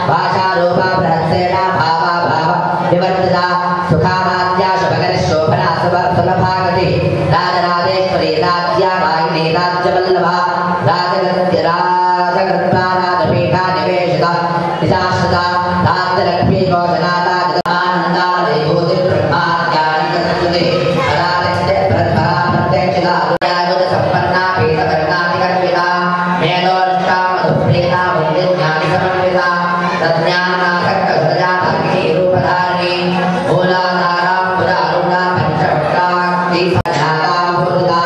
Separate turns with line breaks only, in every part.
भाषा रूपा बृहत्सेना भावा भाव विवर्तिता सुखाराध्या शुभकरशोभना सुलभागति राजराजेश्वरी राज्या वाहिनी राज्यवल्लभा राजकृत्या राजपीठा निवेशिता निशाश्रिता राज्यलक्ष्मी गोजनाता आनंदा विभूति ब्रह्माद्यानिकस्तुते अराधस्य प्रभा प्रत्यक्षिता आयुध संपन्ना पीठवर्णाधिकर्पिता मेधोष्टा मधुप्रीता वैद्यज्ञानि समन्विता तज्ञानासक्तहृदया भगिनी रूपधारिणी मूलाधारा पुरारुणा पंचवक्त्राक्ति सज्ञाता मुहूर्ता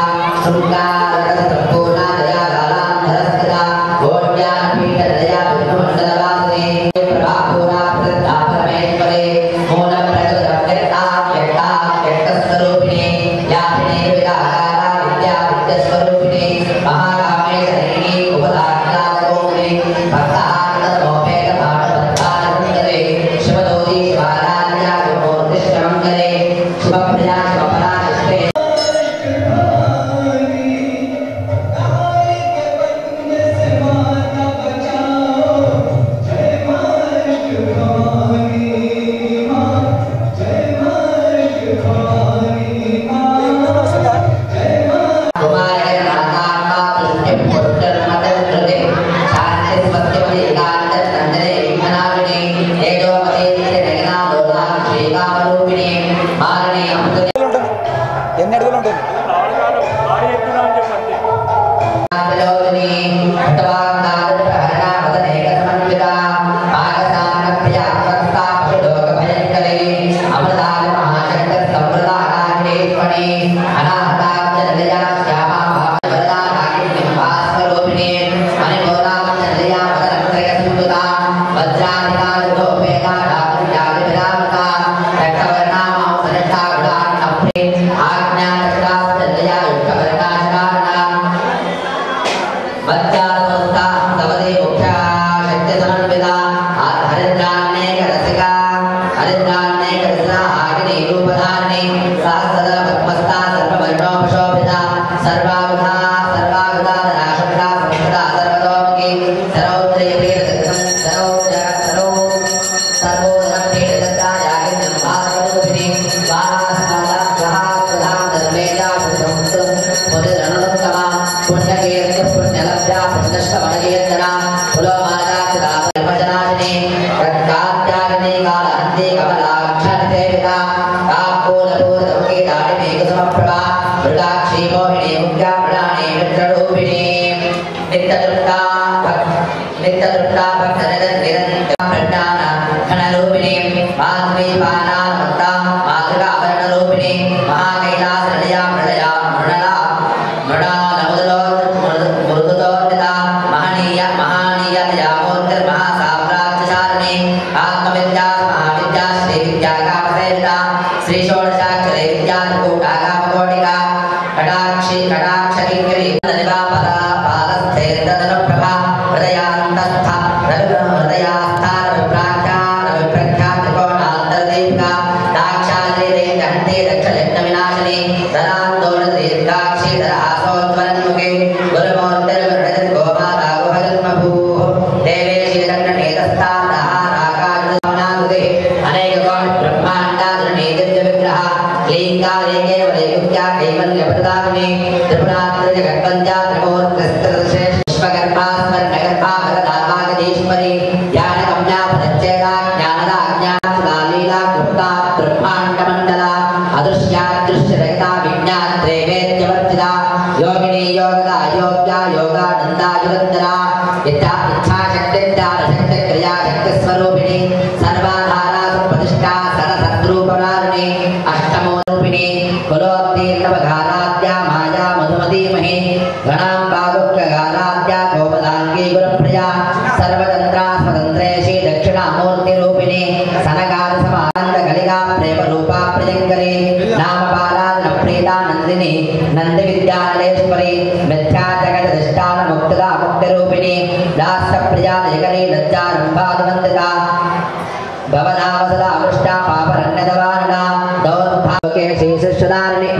शृंगाररससम्पूर्णा दया कालान्धरस्थिता भोज्ञानपीठदया विष्णुमण्डलवासिनी प्रभापूरा प्रसिद्धा परमेश्वरी मूलप्रकृतिव्यक्ता व्यक्ता व्यक्तस्वरूपिणी व्यापिनी विराकारा विद्या विद्यास्वरूपिणी महाकामेश्वरिणी उपदाज्ञातगोत्री भक्तानन्दमोपेतभाषपद्भानन्दरे शिवदूती शिवाराध्या शिवमूर्तिश्चमङ्गले शिवप्रिया शिवपराशिष्टे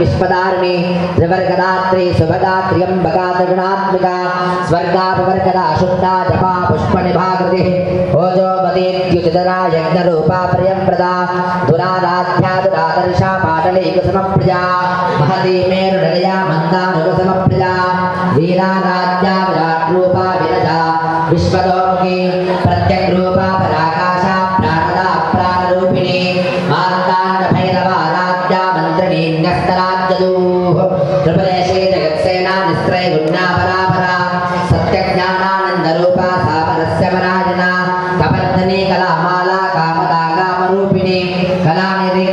विश्वदारिणी त्रिवर्गदात्री सुभगा त्र्यंबका त्रिगुणात्मिका स्वर्गापवर्गदा शुद्धा जपा पुष्पनिभाकृतिः ओजोपदीत्युचितरा यज्ञरूपा प्रियंप्रदा दुराराध्यादुरादर्शा पाटलीकुसमप्रिया महती मेरुनिलया मन्दानुकुसमप्रिया वीराराध्या विराट्रूपा विरजा विश्वतोमुखी प्रत्यग्रूपा पराकाशा प्राणदा प्राणरूपिणी मार्ताण्डभैरवाराध्या मन्त्रिणी न्यस्तराज्यदूः त्रिपुरेशे जगत्सेना निस्त्रय गुण्यापरापरा सत्यज्ञानानन्दरूपा सापरस्य पराजना कबन्धनी कलामाला कामदा कामरूपिणी कलानिधि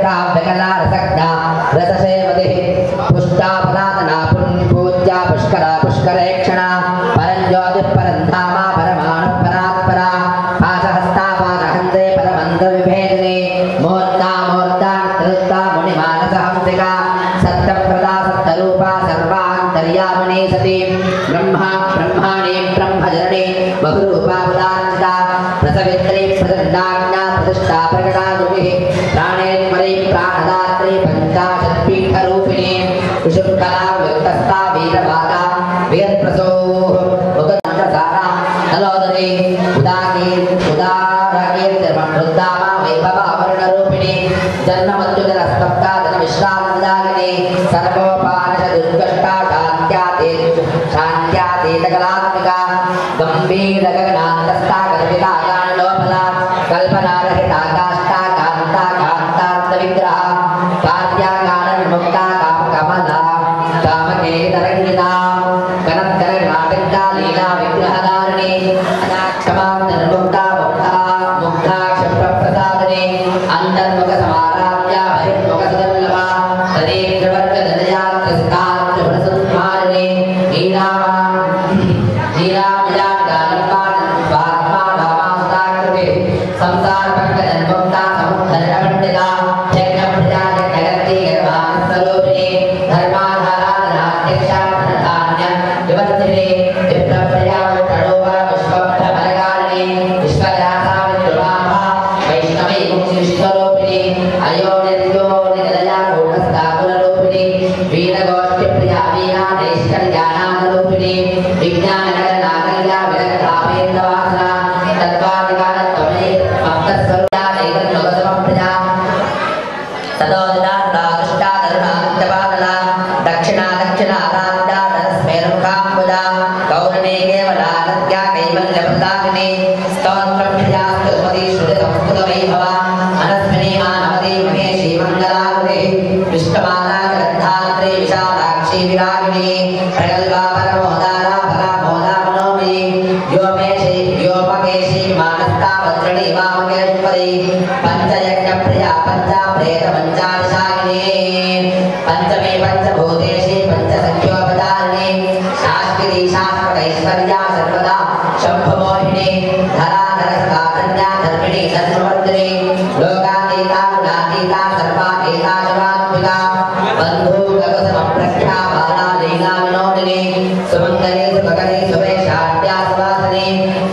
काव्यकला रसज्ञा रससेवतिः पुष्टा पुरातना पूज्या पुष्करा पुष्करेक्षणा परञ्ज्योतिः परन्धामा परमाणुः परात्परा पाशहस्ता पादहन्ते परमन्त्रविभेदिनी मूर्ता मूर्ता कृता मुनिमानसहंसिका सत्यप्रदा सत्यरूपा सर्वान्तर्यामिनी सती ब्रह्मा ब्रह्माणि ब्रह्मजननी बहुरूपा पदान्विता प्रसवित्री प्रचण्डाज्ञा प्रतिष्ठा प्रकटा गुरुः प्राणेश्वरी प्राणदात्री पञ्चाशत्पीठरूपिणी विशुक्कला व्यक्तस्था वीरवादा वीरप्रसोः मुखदन्तसारा नलोदरी उदारकीर्तिर्मृद्धामा वैभवावरणरूपिणी जन्ममत्युदरस्तप्ता जनविश्रामदागिनी सर्वोपानिषदुर्गष्टा शान्त्यातीतकलात्मिका गम्भीरगगनान्तस्था कल्पिता गानलोपला कल्पनारहिता काष्ठा कान्ता कान्तार्थविग्रहा कार्या गानविमुक्ता कामकमला कामकेतरङ्गिता कनत्करनाटिका लीला विग्रहधारिणी अनाक्षमा निर्मुक्ता मुक्ता क्षप्रप्रसादिनी अन्तर्मुखसमाराध्या बहिर्मुखसुदुर्लभा तदेन्द्रवर्गनिलया त्रिस्तात्रिपुरसंहारिणी संसारभक्तजन्मुक्ता समुद्धरणपण्डिता जगन्प्रिया जगन्ति गर्भास्वरूपिणी धर्माधाराध्यक्षा धनधान्य युवतिरे विप्रप्रिया प्रणोवा विश्वप्रभरकारिणी विश्वदासा विद्रुवाहा वैष्णवी मुक्तिस्वरूपिणी अयोनिर्यो निलया कूटस्थाकुलरूपिणी वीरगोष्ठिप्रिया वीरा नैष्कर्यानामरूपिणी विज्ञानगणनाकल्या विरक्तापेन्द्रवासना तत्त्वाधिकारत्वमे भक्तस्वरूपा नैतन्मुखसमप्रिया ततोदितान्तादुष्टा धर्मान्त्यपादला दक्षिणा दक्षिणाराध्या धनस्मेरुमुखाम्बुजा कौरणे केवलागत्या कैवल्यप्रदायिनी स्तोत्रप्रिया स्तुति श्रुतिसंस्कृतवैभवा अनस्मिनी मानवती महेशी मङ्गलाकृतिः विष्णुमाला ग्रन्थात्री विशालाक्षी विरागिणी प्रगल्भा परमोदारा परामोदा मनोमयी व्योमेशी व्योमकेशी मानस्ता वज्रणी वामकेश्वरी पंचयज्ञप्रिया पंचाप्रेत पंचाविशागिनी पंचमी पंचभूतेशी पंचसख्योपदारिणी शास्त्री शास्त्रैश्वर्या सर्वदा शम्भुमोहिनी धराधरस्ताकन्या धर्मिणी धर्मवर्धिनी लोकातीता गुणातीता सर्वातीता शिवात्मिका बन्धुगगसमप्रख्या बाला लीला विनोदिनी सुमङ्गली सुभगनी सुवेशाढ्या सुवासिनी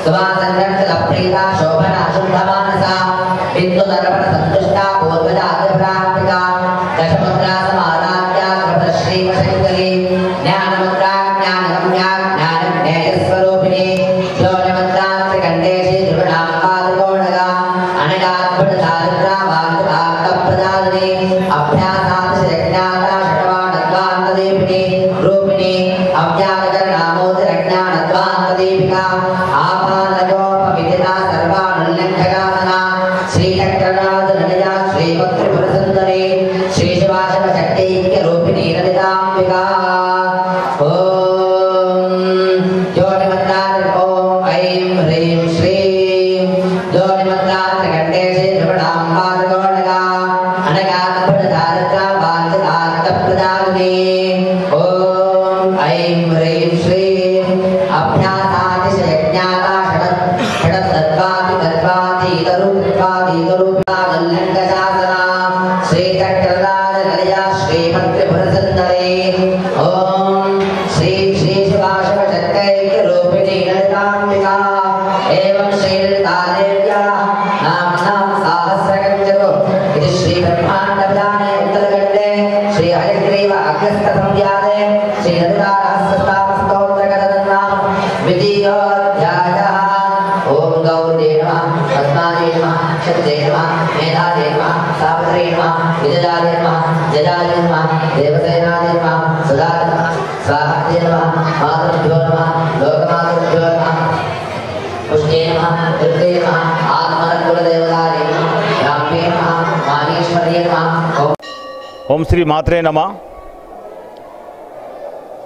सुवासन्यक्षलप्रीता शोभना शुद्धमानसा बिन्दुदर्पण सन्तुष्टा पूर्वजातिप्राप्तिका दशमुद्रा समाराध्या कृपश्रीवशङ्करी ज्ञानमुद्रा ज्ञानगम्या ज्ञानज्ञेयस्वरूपिणी योनिमुद्रा त्रिकण्डेशी त्रिगुणाम्बादिकोणगा अनगाद्भुतदारिद्रा वान्तप्रदादिनी अभ्यासादिशयज्ञाता षट्वाणद्वान्तदीपिनी रूपिणी अव्याकरणामोदिरज्ञानद्वान्तदीपिका आपादयोपविदिता सर्वानुल्लङ्घकासना श्रीचक्रराजनिलया श्रीपत्रिपुरसुन्दरी श्रीशिवाशिवशक्तैक्यरूपिणी ललिताम्बिका ॐ योनिमन्त्रात् ॐ ऐं ह्रीं श्रीं योनिमन्त्रात्रिकण्डेशी त्रिगुणाम्बादिकोणगा अनगाद्भुतदारिद्रा वाञ्छितार्थप्रदायिनी ॐ ऐं ह्रीं श्रीं अभ्यासादिशयज्ञाता षडत्तत्वादितत्वादीतरूपादीतरूपादल्लङ्घशासना श्रीचक्रराजनिलया श्रीमन्त्रिपुरसुन्दरी ॐ श्री श्रीशिवाशिवशक्तैक्यरूपिणी ललिताम्बिका एवं श्रीललितादेव्या नाम्नां सहस्रकञ्चको इति श्रीब्रह्माण्डपुराणे उत्तरखण्डे श्रीहयग्रीव अग्रस्थसंध्यादे श्रीललितारहस्यस्तोत्रकथनं द्वितीयोऽध्यायः। पद्मादे नमः शक्ते नमः मेधादे नमः सावित्रे नमः विजयादे नमः जयादे नमः देवसेनादे नमः सुधादे नमः स्वाहादे नमः मातृभ्यो नमः लोकमातृभ्यो नमः पुष्टे नमः दुर्गे नमः आत्मकुलदेवताय नमः रामे नमः माहेश्वर्ये नमः।
ఓం శ్రీ మాత్రే నమః।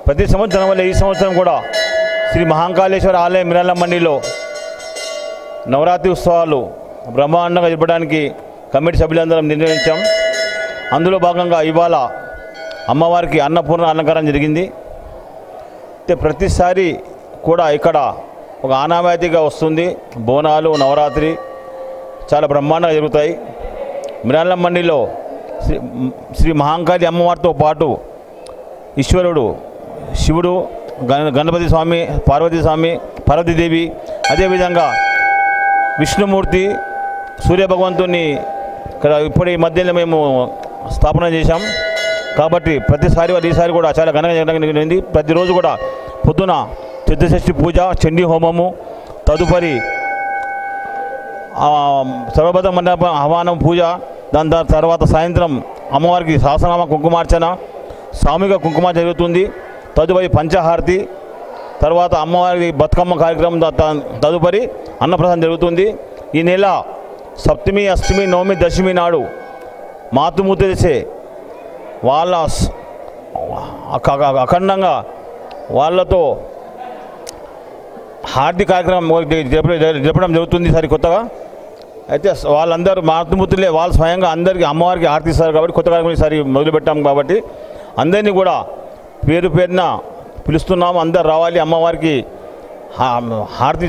ప్రతి సంవత్సరం వల్ల ఈ సంవత్సరం కూడా శ్రీ మహాకాళేశ్వర ఆలయ మిరాల మండలిలో నవరాత్రి ఉత్సవాలు బ్రహ్మాండంగా జరపడానికి కమిటీ సభ్యులందరం నిర్ణయించాం। అందులో భాగంగా ఇవాళ అమ్మవారికి అన్నపూర్ణ అలంకారం జరిగింది। ప్రతిసారి కూడా ఇక్కడ ఒక ఆనవాయితీగా వస్తుంది। బోనాలు నవరాత్రి చాలా బ్రహ్మాండంగా జరుగుతాయి। మిరాల మండలిలో శ్రీ మహాకాళి అమ్మవారితో పాటు ఈశ్వరుడు శివుడు గణపతి స్వామి పార్వతీదేవి అదేవిధంగా విష్ణుమూర్తి సూర్యభగవంతుని ఇక్కడ ఇప్పుడు ఈ మధ్యలో మేము స్థాపన చేశాం కాబట్టి ఈసారి కూడా చాలా ఘనంగా జరగడం జరిగింది। ప్రతిరోజు కూడా పొద్దున చతుర్షష్ఠి పూజ చండీ హోమము తదుపరి సర్వభద్ర మండప ఆహ్వానం పూజ దాని తర్వాత సాయంత్రం అమ్మవారికి సహస్రనామ కుంకుమార్చన సామూహిక కుంకుమ జరుగుతుంది। తదుపరి పంచహారతి తర్వాత అమ్మవారి బతుకమ్మ కార్యక్రమం తదుపరి అన్నప్రసాదం జరుగుతుంది। ఈ నెల సప్తమి అష్టమి నవమి దశమి నాడు మాతృమూర్తి చేసే వాళ్ళ అఖండంగా వాళ్ళతో హారతి కార్యక్రమం జరపడం జరుగుతుంది ఈసారి కొత్తగా। అయితే వాళ్ళందరూ మాతృమూర్తులే వాళ్ళు స్వయంగా అందరికీ అమ్మవారికి హారతి ఇస్తారు కాబట్టి కొత్త కార్యక్రమం ఈసారి మొదలుపెట్టాం కాబట్టి అందరినీ కూడా పేరు పేరున పిలుస్తున్నాము। అందరు రావాలి, అమ్మవారికి హారతి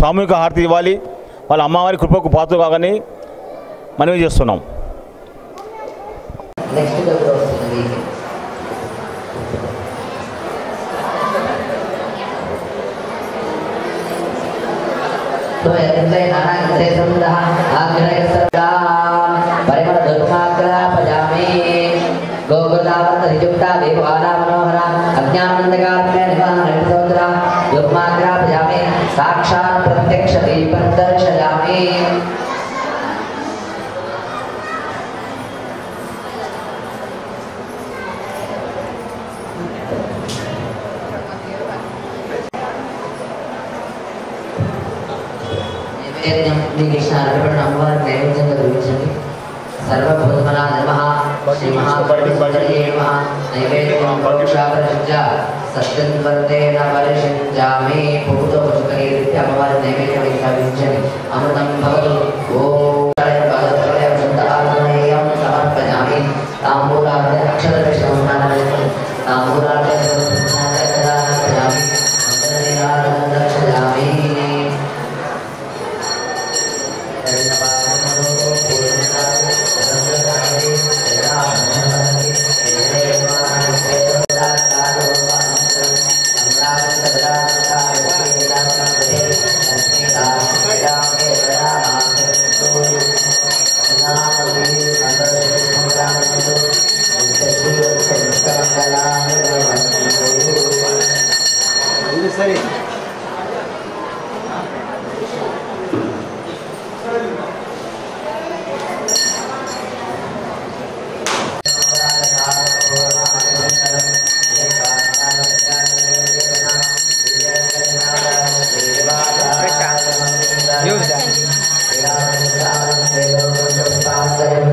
సామూహిక హారతి ఇవ్వాలి, వాళ్ళ అమ్మవారి కృపకు పాత్ర కాగానే మనవి చేస్తున్నాం।
गोकुलावर्तयुक्ता देवाना मनोहरा अज्ञानंदगात्मे निवारणसोदरा युग्माग्रा भजामि साक्षात् प्रत्यक्ष दीपं दर्शयामि। नैवेद्यं कृष्णार्पणम् अम्बार नैवेद्यं दर्शयामि। सर्वभूतमना नमः श्री महापरिसुन्दर्ये नमः नैवेद्यं परोक्षापरिषज्य सत्यन्वर्तेन परिषज्यामि भूतपुष्कैर्य अमवार नैवेद्यं विचारिंचनि अमृतं भवतु। ओम आत्मनेयं समर्पयामि ताम्बूलार्घ्य अक्षरविष्णुनारायणं ताम्बूलार्घ्य समर्पयामि मंगलनीराजनं दर्शयामि।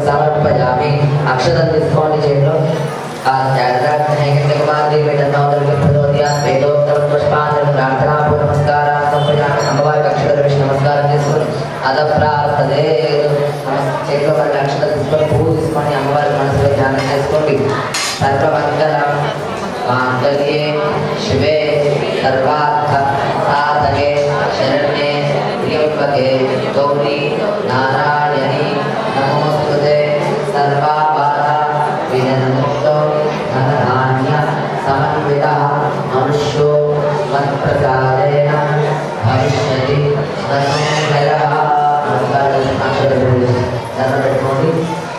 समर्पयामि अक्षतं डिस्काउंट चेलो प्रार्थना नमस्कार अम्बवारी अक्षर विष्णु नमस्कार अद प्रार्थने चेलो अक्षर पूजिस्कोंడి अम्बवारी मनसुलो ध्यानं చేసుకోండి। सर्वमंगलं मांगल्ये शिवे सर्वार्थ साधके शरण्ये त्र्यंबके गौरी नारायणी नमोस्तुते सर्वाबाधा विनमुक्तो धनधान्य समन्वितः मनुष्यो मत्प्रसादेन भविष्यति तन्मयः।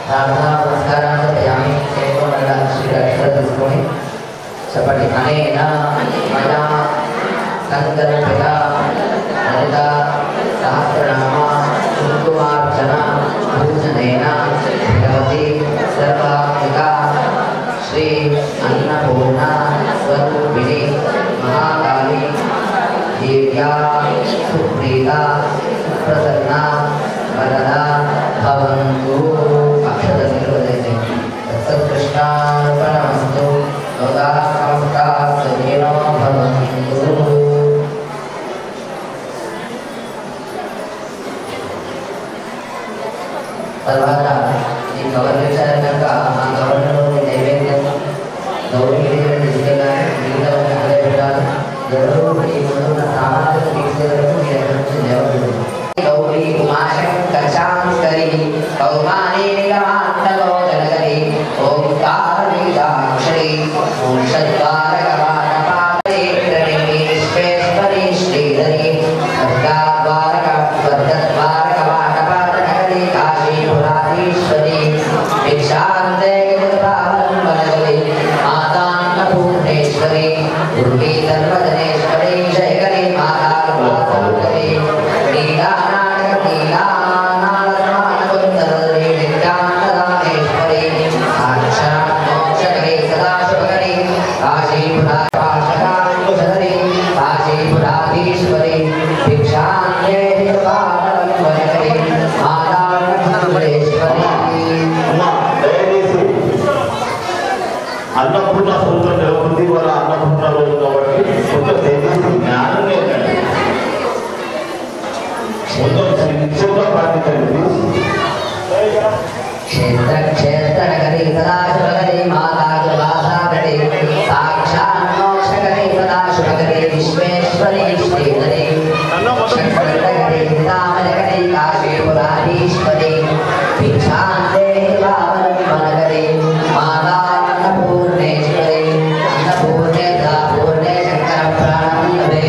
प्रार्थना नमस्कार समर्पयामि। सपटि अनेन मया संकल्पिता ललिता सहस्रनाम తర్వాత ఈ కవర్ చేశారు కనుక ఆ కవర్లో నైవేద్యం గౌరీదేవిని తీసుకెళ్ళాలి, మిగతా అక్కడే పెట్టాలి. ఎవరు ఈ ముందున్న సామాన్లు తీసుకెళ్ళడం మీ దగ్గర నుంచి లేవదు. గౌరీ ఉమాశంకరి కౌమాని నిగమాంతలో జనగరి ఓంకార బీజాక్షరి ఓం షద్వారకవానపాదరే విశ్వేశ్వరి శ్రీధరి వర్గద్వారకవానపాదనగరి కాశీపురాధీశ్వరి భిక్షాంతే జగద్భావనంబనగరి మాతాన్నపూర్ణేశ్వరి దుర్గే సర్వజనేశ్వరి జయగరి మాతాగరి కాశీపురాధీశ్వరి భిక్షాంతే జగద్భావనంబనగరి
అన్నపూర్ణ సూత్రం జరుగుతుంది. వాళ్ళ అన్నపూర్ణ రోజు కాబట్టి కొంచెం దయచేసి జ్ఞానం లేదండి, కొంచెం శిక్షగా పాటించండి.
క్షేత్రనగరి సదాశివగరి మాతాగరి సాక్షాన్మోక్షగరి సదాశివగరి విశ్వేశ్వరి శ్రీధరి క్షేత్రనగరి సీతామలగరి కాశీపురాధీశ్వరి భిక్షాంతే భావనంబనగరి మాతాన్నపూర్ణేశ్వరి అన్నపూర్ణే పూర్ణే శంకర ప్రాణందవే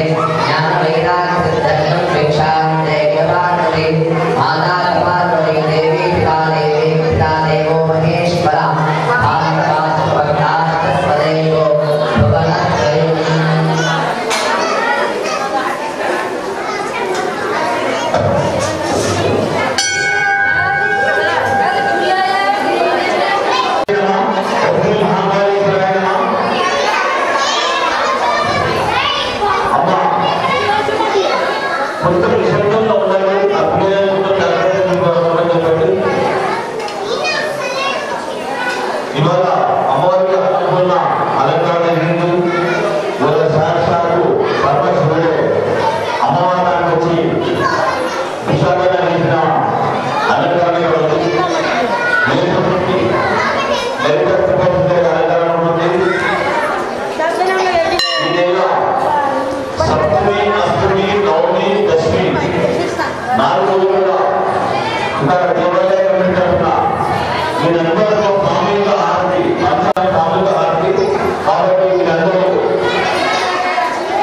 జ్ఞాన వైరాగ్య సిద్ధం భిక్షాంతే భావనగరి మాతాగరి దేవి పితాదేవి పితాదేవో మహేశ్వర భాగవతాస్పదేవో భువనత్రయం.
కొంచెం నిశ్శబ్దంగా ఉండాలి. ఇవాళ అమ్మవారికి అన్నపూర్ణ అలంకరణ జరిగింది. ఇవాళ సాక్షాత్తు పరమశివుడే అమ్మవారికి వచ్చి విశాఖగా చేసిన అలంకరణ ఉంది. లలిత అలంకరణ ఉంది. ఈ నెల సప్తమి అష్టమి నవమి దశమి 4 రోజులుగా ఇంకా దేవాలయ కమిటీ తరఫున మీరందరూ సామూహిక హారతి సామూహిక హారతి కాబట్టి మీరందరూ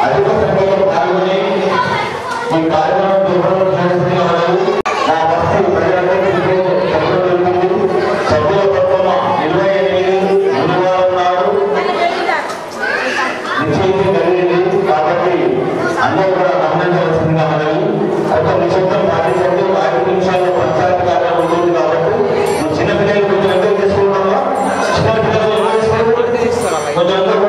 అధిక సంఖ్యలో పాల్గొని ఈ కార్యక్రమం దుర్భరం చేస్తున్నారు. నా భక్తి ప్రజలందరికీ సభ్యుల తత్వ 28 గురువారం నాడు నిశ్చయించి జరిగింది. కాబట్టి అందరూ కూడా గమనించవలసిందిగా మనవి. కొంచెం నిశ్శబ్దం పాటించండి. 5 నిమిషాల్లో పంచాయతీ కార్యం ఉంటుంది కాబట్టి చిన్నపిల్లలు కొంచెం ఎంజాయ్ చేసుకుంటామా? చిన్నపిల్లలు ఎంజాయ్ చేసుకోండి, కొంచెం ఎంజాయ్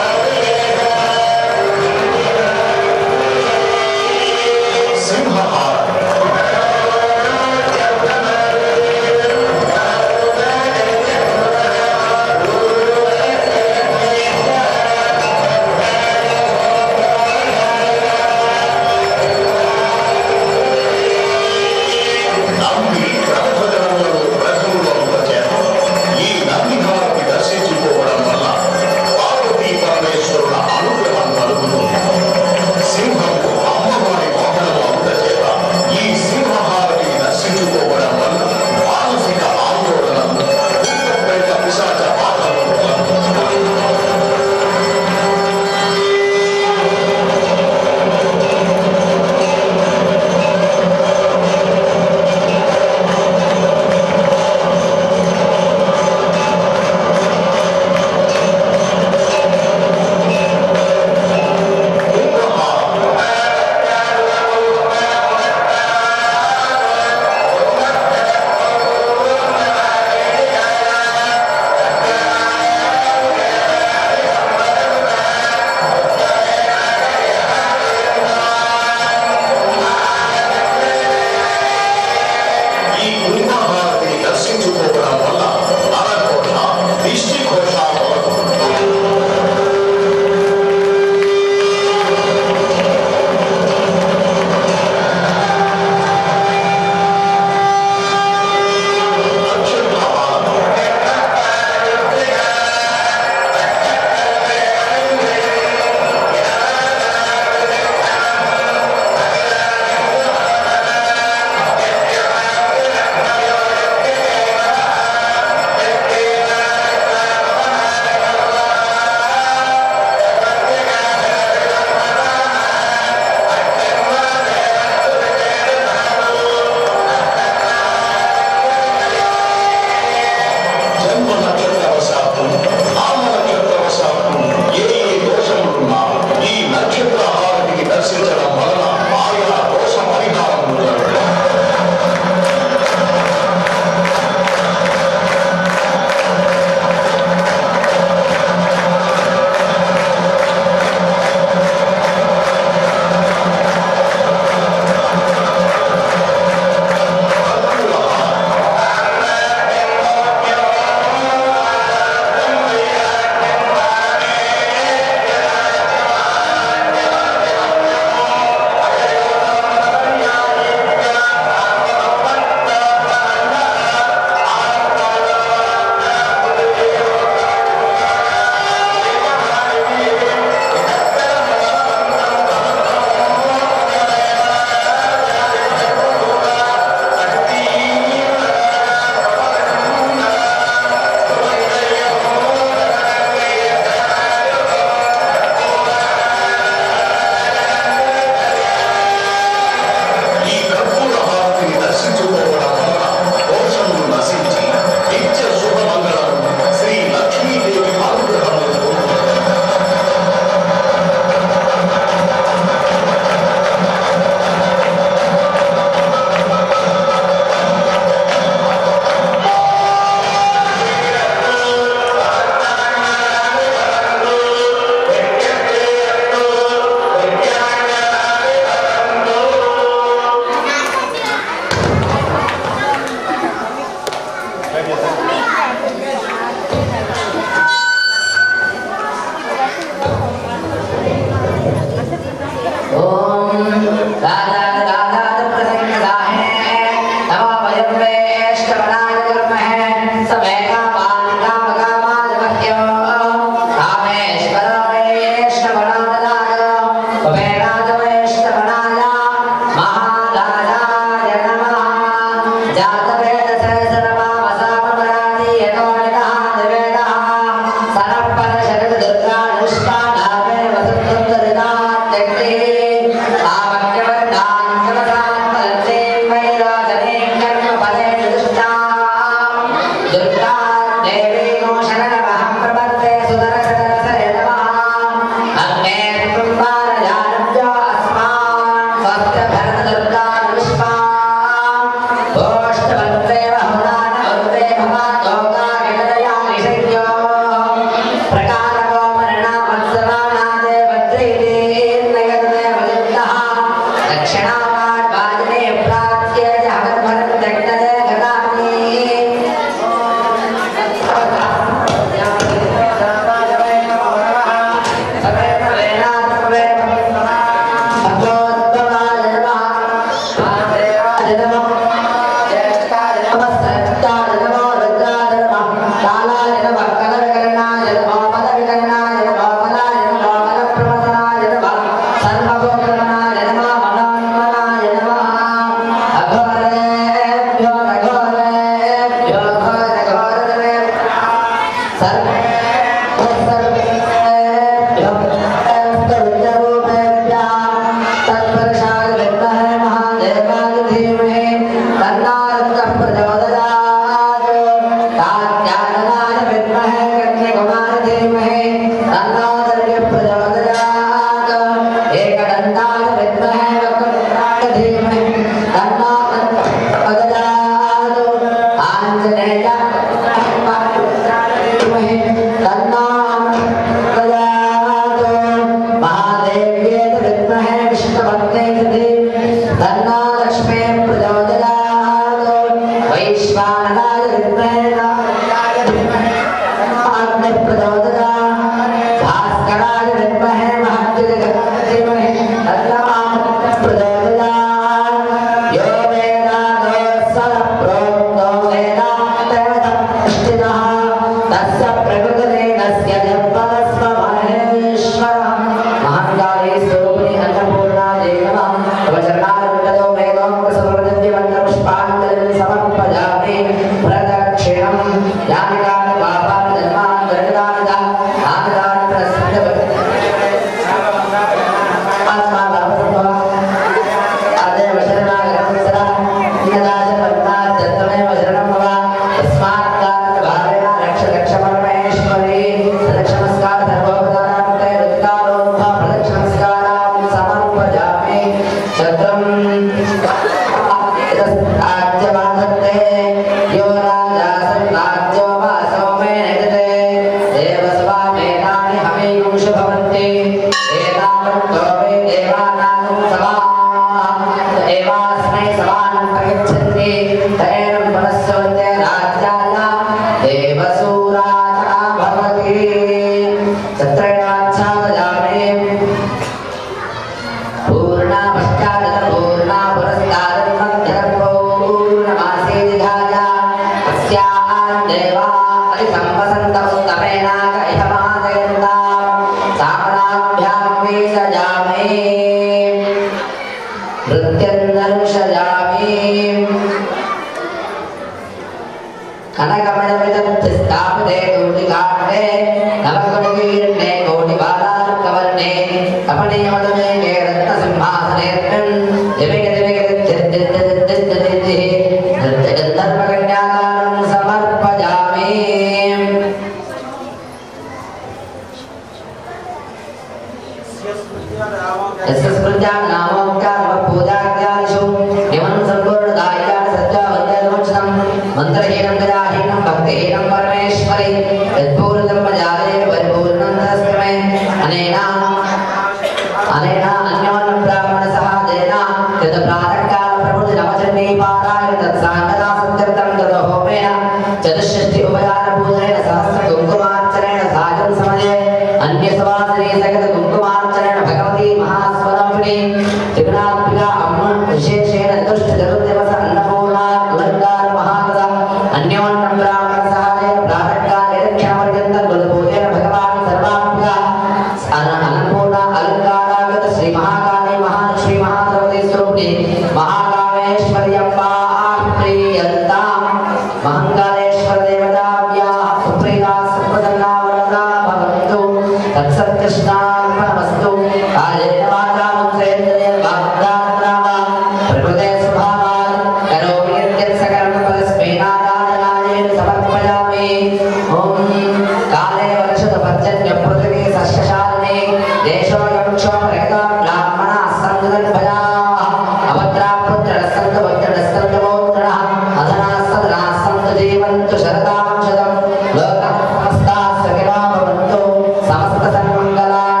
సమస్త సన్మంగళాని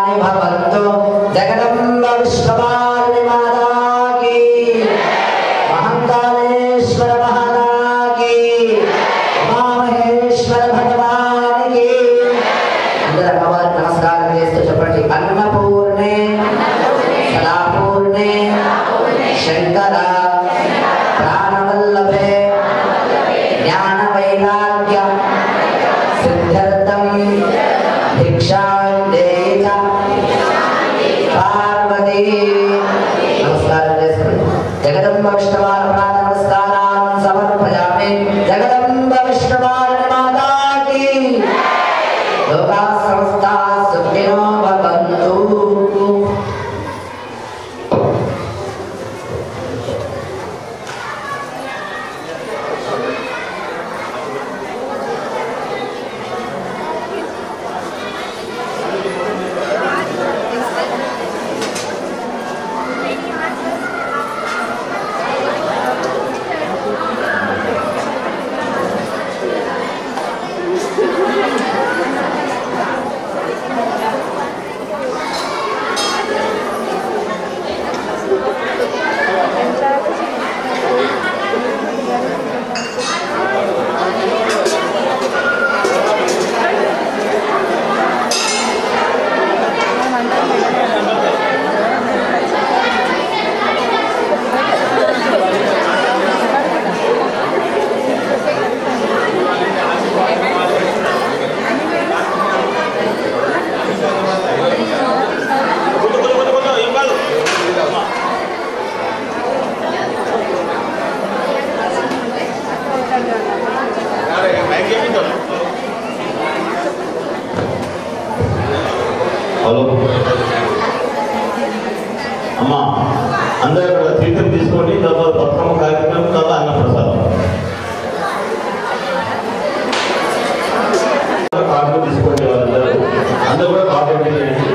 सिद्ध्यर्थं भिक्षां देहि च पार्वती। नमस्कारं చేసుకోండి। जगदम्ब विष्णुवान नमस्कारान् समर्पयामि। जगदम्ब विष्णुवान माता की लोकाः समस्ताः सुखिनो भवन्तु।
హలో అమ్మా, అందరూ కూడా తీర్థం తీసుకోండి. తర్వాత బతుకమ్మ కార్యక్రమం, తర్వాత అన్న ప్రసాదం కార్డు తీసుకోండి. వాళ్ళందరూ అందరూ కూడా కార్డు చేయండి.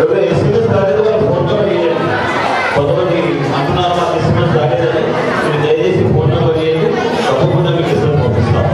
ఎవరైనా ఎస్ఎంఎస్ రాలేదు వాళ్ళు ఫోన్ నెంబర్ ఇవ్వండి. కొంతమంది అంటున్నారు మాకు ఎస్ఎంఎస్ రాలేదని. మీరు దయచేసి ఫోన్ నెంబర్ ఇవ్వండి, తప్పకుండా మీకు ఎస్ఎంఎస్ పంపిస్తాం.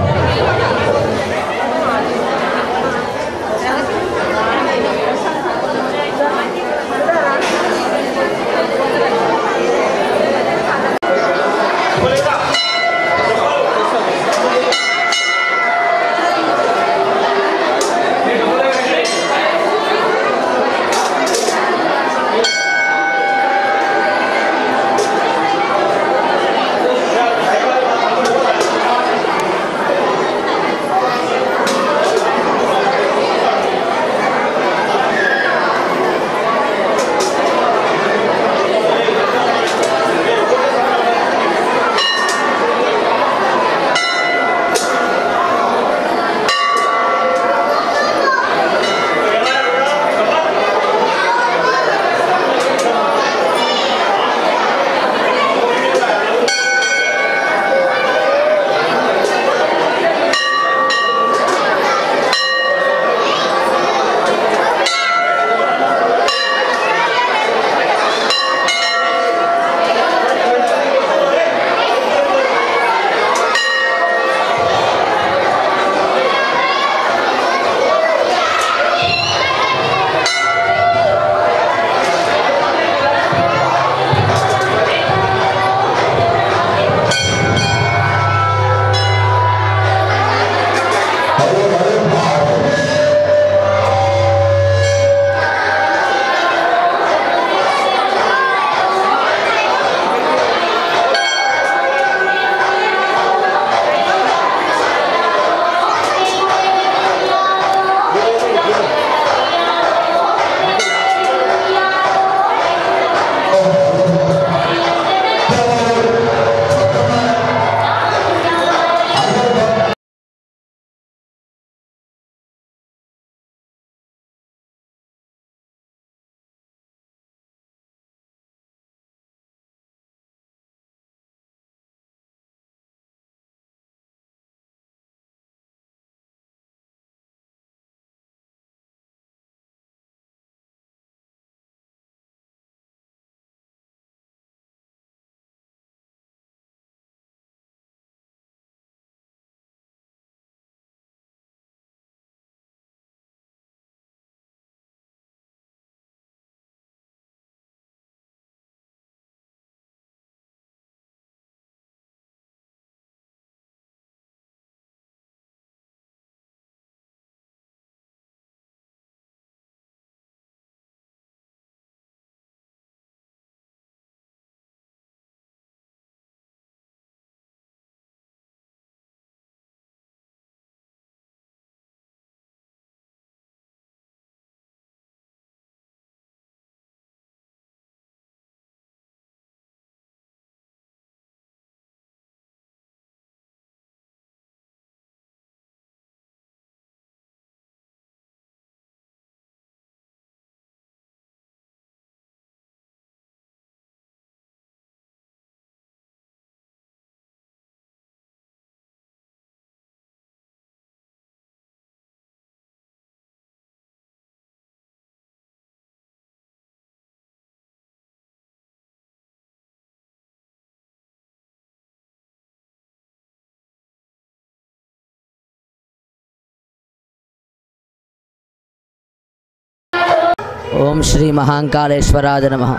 ఓం శ్రీ మహాంకాళేశ్వరాయ నమః.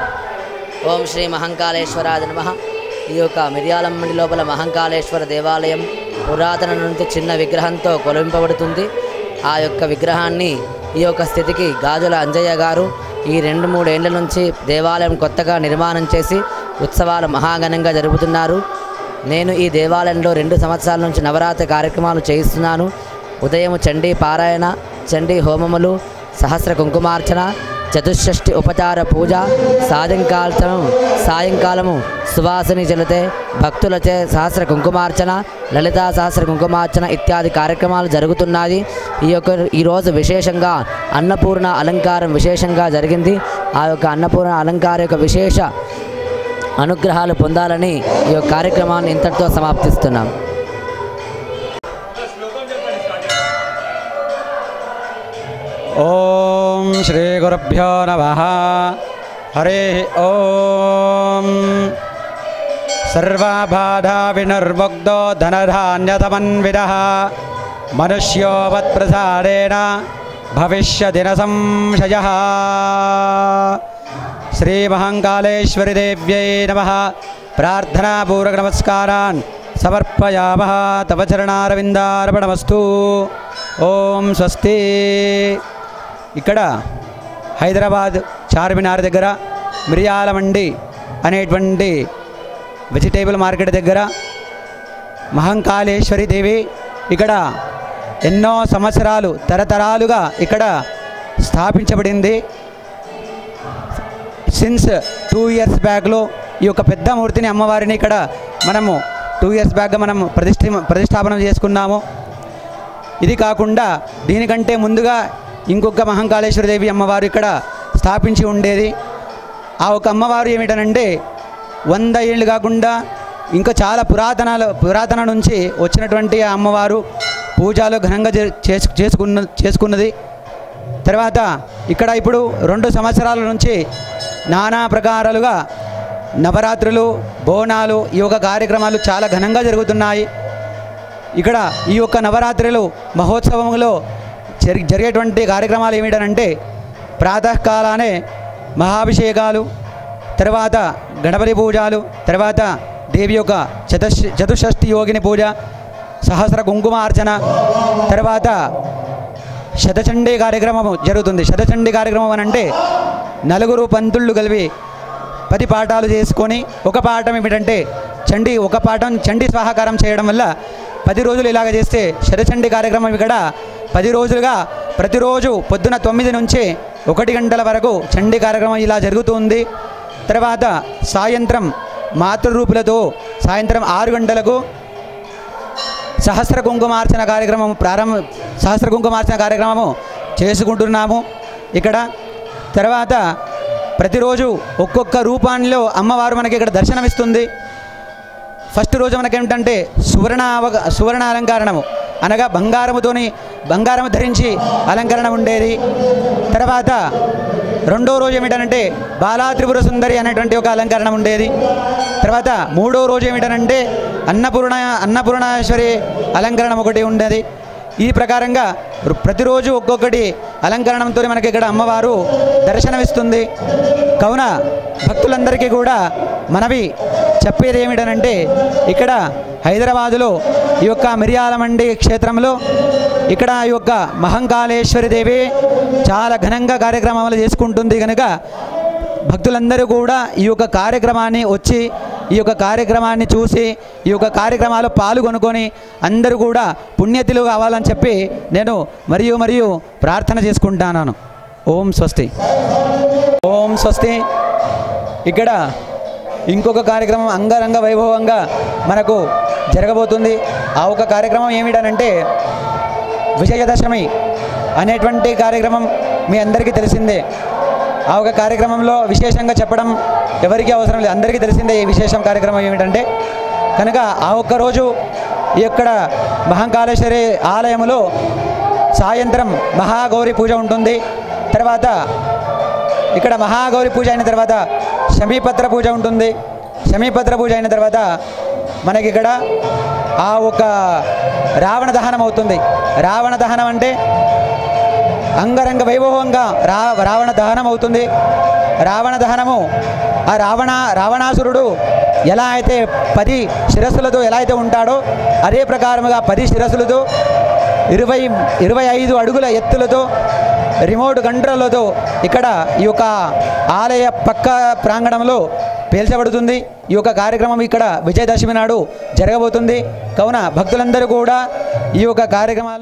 ఓం శ్రీ మహాంకాళేశ్వరాయ నమః. ఈ యొక్క మిర్యాలమ్మడి లోపల మహాంకాళేశ్వర దేవాలయం పురాతన నుండి చిన్న విగ్రహంతో కొలింపబడుతుంది. ఆ యొక్క విగ్రహాన్ని ఈ యొక్క స్థితికి గాజుల అంజయ్య గారు ఈ 2-3 ఏళ్ల నుంచి దేవాలయం కొత్తగా నిర్మాణం చేసి ఉత్సవాలు మహాఘనంగా జరుపుతున్నారు. నేను ఈ దేవాలయంలో 2 సంవత్సరాల నుంచి నవరాత్రి కార్యక్రమాలు చేయిస్తున్నాను. ఉదయం చండీ పారాయణ, చండీ హోమములు, సహస్ర కుంకుమార్చన, చతుషష్ఠి ఉపచార పూజ, సాయంకాలము సువాసిని జలతే భక్తులచే సహస్ర కుంకుమార్చన, లలితా సహస్ర కుంకుమార్చన ఇత్యాది కార్యక్రమాలు జరుగుతున్నాయి. ఈరోజు విశేషంగా అన్నపూర్ణ అలంకారం విశేషంగా జరిగింది. ఆ యొక్క అన్నపూర్ణ అలంకారం యొక్క విశేష అనుగ్రహాలు పొందాలని ఈ యొక్క కార్యక్రమాన్ని ఇంతటితో సమాప్తిస్తున్నాం.
ఓం శ్రీ గురుభ్యో నమః. హరి ఓం. సర్వబాధా వినిర్ముక్తో ధనధాన్యతమన్వితః మనుష్యోవత్ప్రసాదేన భవిష్యతి న సంశయః. శ్రీ మహాంకాళేశ్వరి దేవ్యై నమః. ప్రార్థనాపూర్వక నమస్కారాన్ సమర్పయామః. తవ చరణారవిందార్పణమస్తు. ఓం స్వస్తి. ఇక్కడ హైదరాబాద్ చార్మినార్ దగ్గర మిర్యాలమండి అనేటువంటి వెజిటేబుల్ మార్కెట్ దగ్గర మహాంకాళేశ్వరి దేవి ఇక్కడ ఎన్నో సంవత్సరాలు తరతరాలుగా ఇక్కడ స్థాపించబడింది. సిన్స్ 2 years బ్యాక్లో ఈ యొక్క పెద్ద మూర్తిని అమ్మవారిని ఇక్కడ మనము 2 years బ్యాక్గా మనం ప్రతిష్టాపన చేసుకున్నాము. ఇది కాకుండా దీనికంటే ముందుగా ఇంకొక మహాంకాళేశ్వరి దేవి అమ్మవారు ఇక్కడ స్థాపించి ఉండేది. ఆ ఒక అమ్మవారు ఏమిటనంటే 100 ఏళ్ళు కాకుండా ఇంకా చాలా పురాతన నుంచి వచ్చినటువంటి ఆ అమ్మవారు పూజలు ఘనంగా చేసుకున్నది. తర్వాత ఇక్కడ ఇప్పుడు 2 సంవత్సరాల నుంచి నానా ప్రకారాలుగా నవరాత్రులు, బోనాలు, ఈ యొక్క కార్యక్రమాలు చాలా ఘనంగా జరుగుతున్నాయి. ఇక్కడ ఈ యొక్క నవరాత్రులు మహోత్సవంలో జరిగేటువంటి కార్యక్రమాలు ఏమిటనంటే ప్రాతకాలానే మహాభిషేకాలు, తర్వాత గణపతి పూజలు, తర్వాత దేవి యొక్క చతుషష్ఠి యోగిని పూజ, సహస్ర కుంకుమార్చన, తర్వాత శతచండీ కార్యక్రమము జరుగుతుంది. శతచండీ కార్యక్రమం అని అంటే 4 పంతుళ్ళు కలిపి 10 పాఠాలు చేసుకొని ఒక పాఠం ఏమిటంటే ఒక పాఠం చండీ స్వాహాకారం చేయడం వల్ల 10 రోజులు ఇలాగ చేస్తే శతచండీ కార్యక్రమం ఇక్కడ 10 రోజులుగా ప్రతిరోజు పొద్దున 9 నుంచి 1 గంటల వరకు చండీ కార్యక్రమం ఇలా జరుగుతుంది. తర్వాత సాయంత్రం మాతృరూపులతో సాయంత్రం 6 గంటలకు సహస్ర కుంకుమార్చన కార్యక్రమము చేసుకుంటున్నాము ఇక్కడ. తర్వాత ప్రతిరోజు ఒక్కొక్క రూపాల్లో అమ్మవారు మనకి ఇక్కడ దర్శనమిస్తుంది. ఫస్ట్ రోజు మనకేమిటంటే సువర్ణ అలంకరణము అనగా బంగారము ధరించి అలంకరణ ఉండేది. తర్వాత రెండో రోజు ఏమిటనంటే బాలా త్రిపుర సుందరి అనేటువంటి ఒక అలంకరణ ఉండేది. తర్వాత మూడో రోజు ఏమిటనంటే అన్నపూర్ణేశ్వరి అలంకరణ ఒకటి ఉండేది. ఈ ప్రకారంగా ప్రతిరోజు ఒక్కొక్కటి అలంకరణంతో మనకి ఇక్కడ అమ్మవారు దర్శనమిస్తుంది. కావున భక్తులందరికీ కూడా మనవి చెప్పేది ఏమిటనంటే ఇక్కడ హైదరాబాదులో ఈ యొక్క మిర్యాలమండి క్షేత్రంలో ఇక్కడ ఈ యొక్క మహాంకాళేశ్వరి దేవి చాలా ఘనంగా కార్యక్రమాలు చేసుకుంటుంది కనుక భక్తులందరూ కూడా ఈ యొక్క కార్యక్రమాన్ని వచ్చి ఈ యొక్క కార్యక్రమాన్ని చూసి ఈ యొక్క కార్యక్రమాలు పాల్గొనుకొని అందరూ కూడా పుణ్యతిలు కావాలని చెప్పి నేను మరియు ప్రార్థన చేసుకుంటున్నాను. ఓం స్వస్తి. ఓం స్వస్తి. ఇక్కడ ఇంకొక కార్యక్రమం అంగరంగ వైభవంగా మనకు జరగబోతుంది. ఆ ఒక కార్యక్రమం ఏమిటనంటే విజయదశమి అనేటువంటి కార్యక్రమం మీ అందరికీ తెలిసిందే. ఆ ఒక కార్యక్రమంలో విశేషంగా చెప్పడం ఎవరికీ అవసరం లేదు, అందరికీ తెలిసిందే ఈ విశేషం కార్యక్రమం ఏమిటంటే. కనుక ఆ ఒక్కరోజు ఇక్కడ మహాంకాళేశ్వరి ఆలయంలో సాయంత్రం మహాగౌరి పూజ ఉంటుంది. తర్వాత ఇక్కడ మహాగౌరి పూజ అయిన తర్వాత శమీపత్ర పూజ ఉంటుంది. శమీపత్ర పూజ అయిన తర్వాత మనకి ఇక్కడ ఆ ఒక రావణ దహనం అవుతుంది. రావణ దహనం అంటే అంగరంగ వైభవంగా రావణ దహనం అవుతుంది. రావణ దహనము ఆ రావణాసురుడు ఎలా అయితే 10 శిరస్సులతో ఎలా అయితే ఉంటాడో అదే ప్రకారముగా 10 శిరస్సులతో 25 అడుగుల ఎత్తులతో రిమోట్ కంట్రోల్తో ఇక్కడ ఈ యొక్క ఆలయ పక్క ప్రాంగణంలో పేల్చబడుతుంది. ఈ యొక్క కార్యక్రమం ఇక్కడ విజయదశమి నాడు జరగబోతుంది. కావున భక్తులందరూ కూడా ఈ యొక్క కార్యక్రమాల్లో